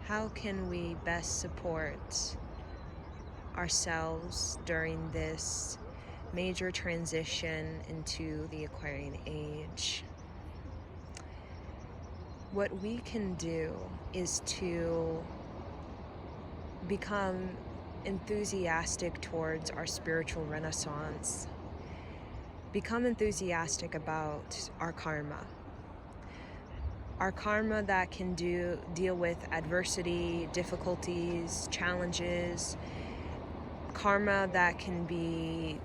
how can we best support ourselves during this major transition into the Aquarian age? What we can do is to become enthusiastic towards our spiritual renaissance, become enthusiastic about our karma. Our karma that can deal with adversity, difficulties, challenges, karma that can be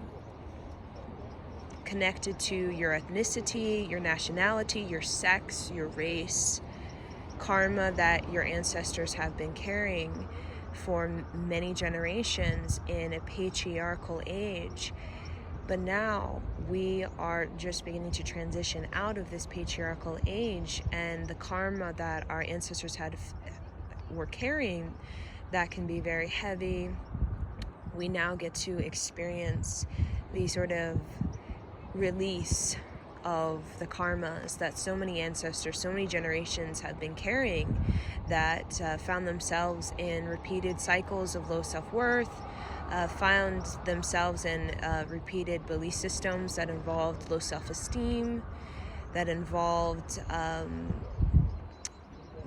connected to your ethnicity, your nationality, your sex, your race, karma that your ancestors have been carrying for many generations in a patriarchal age. But now we are just beginning to transition out of this patriarchal age, and the karma that our ancestors were carrying that can be very heavy. We now get to experience the sort of release of the karmas that so many ancestors, so many generations have been carrying, that found themselves in repeated cycles of low self-worth, found themselves in repeated belief systems that involved low self-esteem, that involved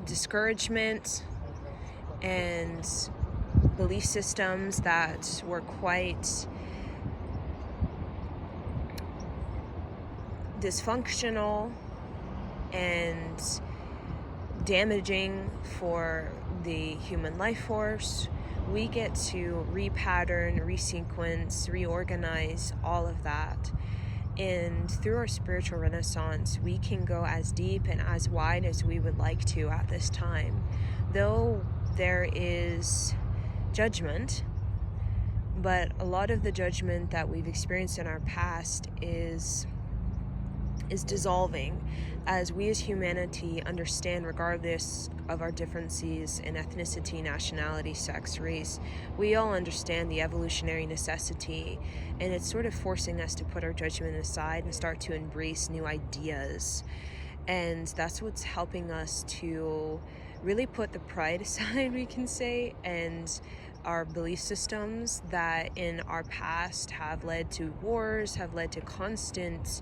discouragement, and belief systems that were quite dysfunctional and damaging for the human life force. We get to repattern, resequence, reorganize all of that. And through our spiritual renaissance, we can go as deep and as wide as we would like to at this time. Though there is judgment, but a lot of the judgment that we've experienced in our past is dissolving as we as humanity understand, regardless of our differences in ethnicity, nationality, sex, race, we all understand the evolutionary necessity, and it's sort of forcing us to put our judgment aside and start to embrace new ideas. And that's what's helping us to really put the pride aside, we can say, and our belief systems that in our past have led to wars, have led to constant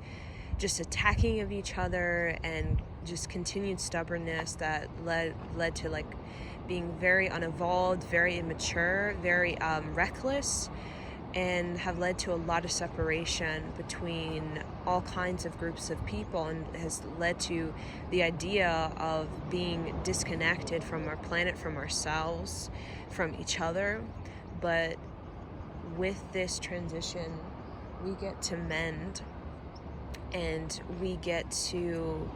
just attacking of each other, and just continued stubbornness that led to like being very unevolved, very immature, very reckless, and have led to a lot of separation between all kinds of groups of people, and has led to the idea of being disconnected from our planet, from ourselves, from each other. But with this transition, we get to mend, and we get to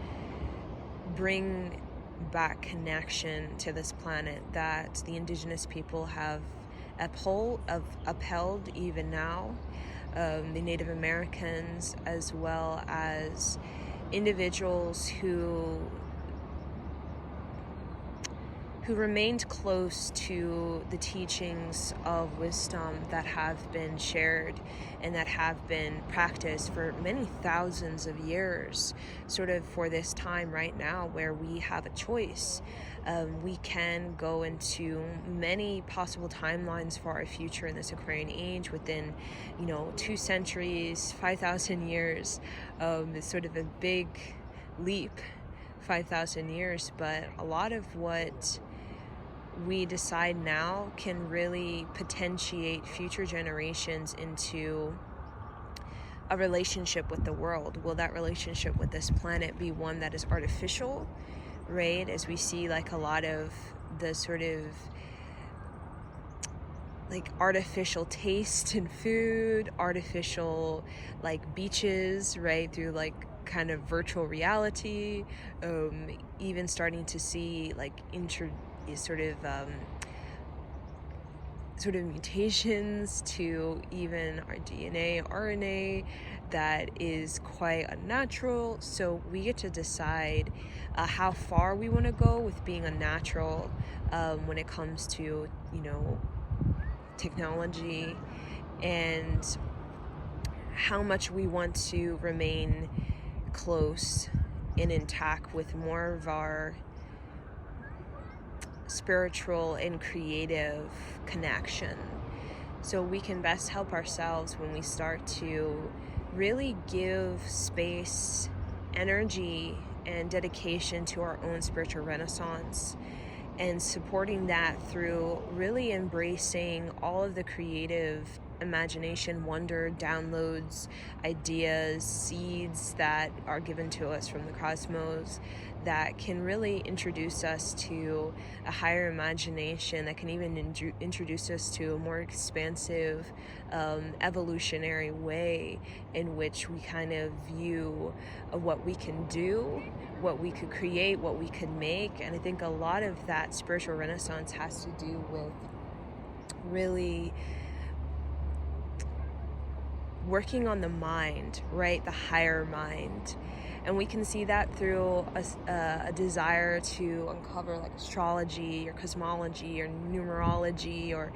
bring back connection to this planet that the indigenous people have upheld even now, the Native Americans, as well as individuals who remained close to the teachings of wisdom that have been shared and that have been practiced for many thousands of years, sort of for this time right now where we have a choice. We can go into many possible timelines for our future in this Aquarian age within, 2 centuries, 5,000 years. It's sort of a big leap, 5,000 years, but a lot of what we decide now can really potentiate future generations into a relationship with the world. Will that relationship with this planet be one that is artificial, right? As we see like a lot of the sort of like artificial taste in food, artificial like beaches, right? Through like kind of virtual reality, even starting to see like sort of mutations to even our DNA, RNA, that is quite unnatural. So we get to decide how far we want to go with being unnatural when it comes to, technology, and how much we want to remain close and intact with more of our spiritual and creative connection. So we can best help ourselves when we start to really give space, energy, and dedication to our own spiritual renaissance, and supporting that through really embracing all of the creative imagination, wonder, downloads, ideas, seeds that are given to us from the cosmos that can really introduce us to a higher imagination, that can even introduce us to a more expansive, evolutionary way in which we kind of view what we can do, what we could create, what we could make. And I think a lot of that spiritual renaissance has to do with really working on the mind, right? The higher mind. And we can see that through a desire to uncover like astrology or cosmology or numerology, or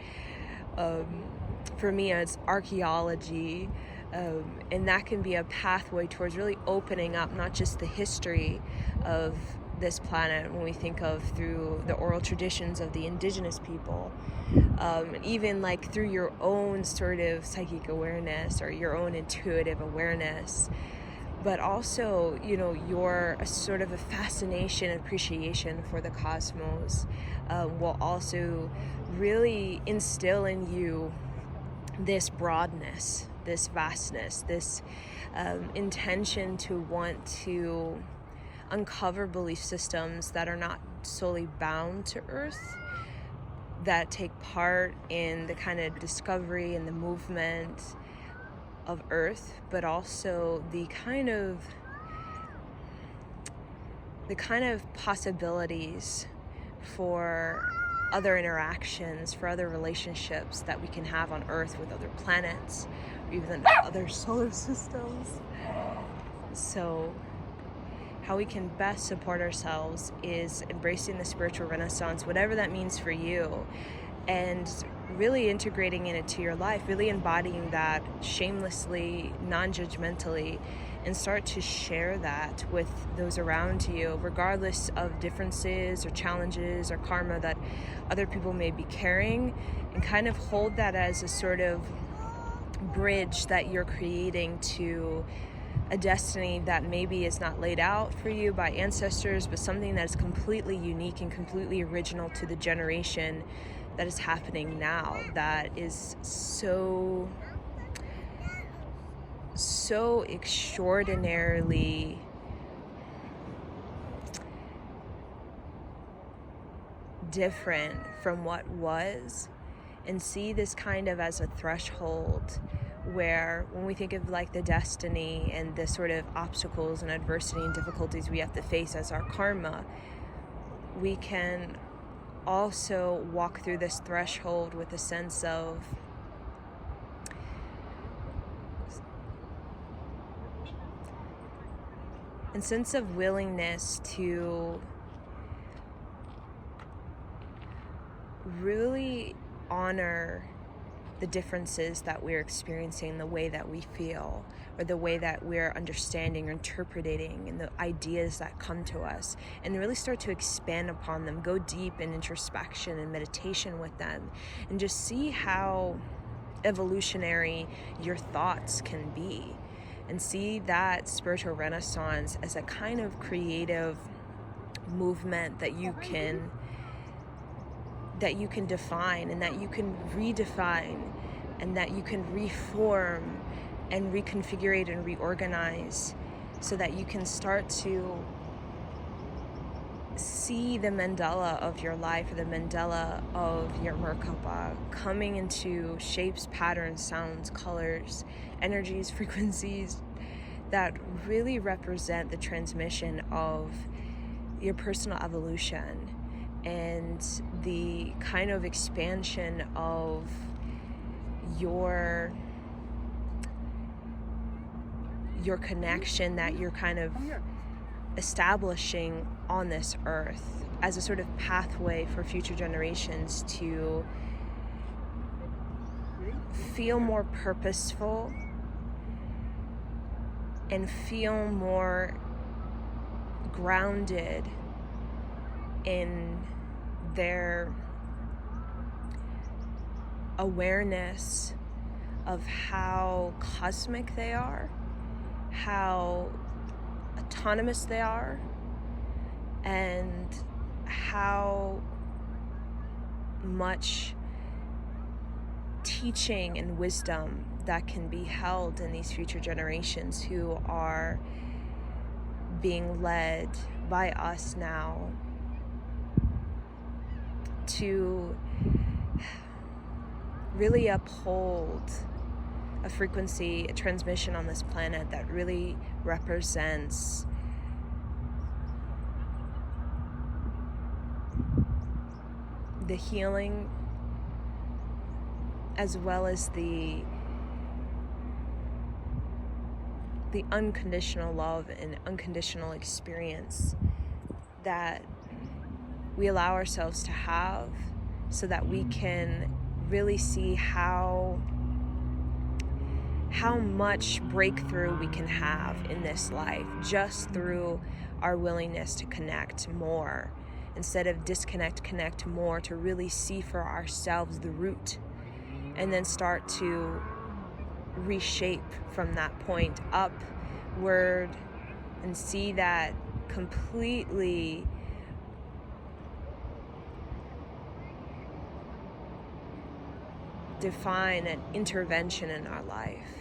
for me it's archaeology. And that can be a pathway towards really opening up not just the history of this planet when we think of through the oral traditions of the indigenous people, even like through your own sort of psychic awareness or your own intuitive awareness, but also, you know, your sort of a fascination, appreciation for the cosmos will also really instill in you this broadness, this vastness, this intention to want to uncover belief systems that are not solely bound to Earth, that take part in the kind of discovery and the movement of Earth, but also the kind of possibilities for other interactions, for other relationships that we can have on Earth with other planets, or even other solar systems. So how we can best support ourselves is embracing the spiritual renaissance, whatever that means for you, and really integrating it into your life, really embodying that shamelessly, non-judgmentally, and start to share that with those around you, regardless of differences or challenges or karma that other people may be carrying, and kind of hold that as a sort of bridge that you're creating to a destiny that maybe is not laid out for you by ancestors, but something that is completely unique and completely original to the generation that is happening now, that is so extraordinarily different from what was, and see this kind of as a threshold where when we think of like the destiny and the sort of obstacles and adversity and difficulties we have to face as our karma, we can also walk through this threshold with a sense of willingness to really honor the differences that we're experiencing, the way that we feel, or the way that we're understanding or interpreting, and the ideas that come to us, and really start to expand upon them, go deep in introspection and meditation with them, and just see how evolutionary your thoughts can be, and see that spiritual renaissance as a kind of creative movement that you can define, and that you can redefine, and that you can reform and reconfigure and reorganize, so that you can start to see the mandala of your life, or the mandala of your Merkaba, coming into shapes, patterns, sounds, colors, energies, frequencies that really represent the transmission of your personal evolution and the kind of expansion of your connection that you're kind of establishing on this earth as a sort of pathway for future generations to feel more purposeful and feel more grounded in their awareness of how cosmic they are, how autonomous they are, and how much teaching and wisdom that can be held in these future generations who are being led by us now to really uphold a frequency, a transmission on this planet that really represents the healing as well as the unconditional love and unconditional experience that we allow ourselves to have, so that we can really see how much breakthrough we can have in this life just through our willingness to connect more instead of disconnect, connect more, to really see for ourselves the root and then start to reshape from that point upward and see that completely define an intervention in our life.